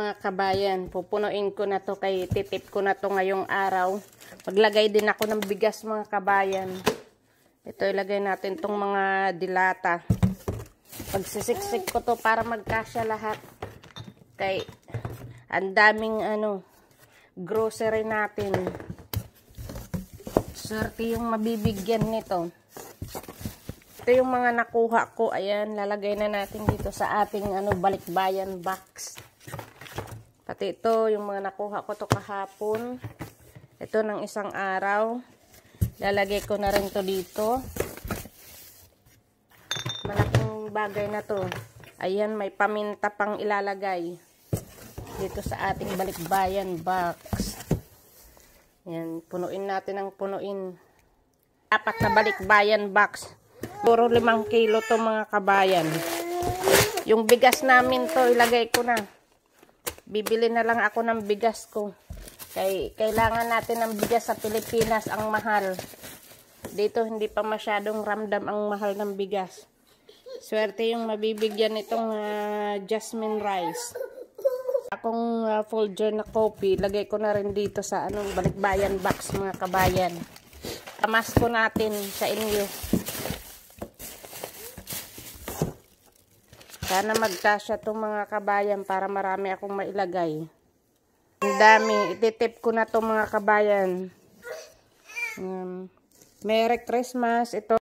Mga kabayan, pupunuin ko na to kay titip ko na to ngayong araw. Maglagay din ako ng bigas mga kabayan. Ito ilagay natin tong mga dilata. Pagsisiksik ko to para magkasya lahat. Kay ang daming grocery natin. Swerte yung mabibigyan nito. Ito yung mga nakuha ko. Ayan, lalagay na natin dito sa ating balikbayan box. Pati ito, yung mga nakuha ko to kahapon. Ito ng isang araw. Lalagay ko na rin to dito. Malaking bagay na to. Ayan, may paminta pang ilalagay. Dito sa ating balikbayan box. Ayan, punuin natin ng punuin. 4 na balikbayan box. Puro 5 kilo to mga kabayan. Yung bigas namin to, ilagay ko na. Bibili na lang ako ng bigas ko. Kailangan natin ng bigas sa Pilipinas, ang mahal. Dito hindi pa masyadong ramdam ang mahal ng bigas. Swerte yung mabibigyan itong jasmine rice. Akong folder na coffee, lagay ko na rin dito sa balikbayan box mga kabayan. Pamasko natin sa inyo. Sana magkasya itong mga kabayan para marami akong mailagay. Ang dami. Ititip ko na itong mga kabayan. Merry Christmas. Ito.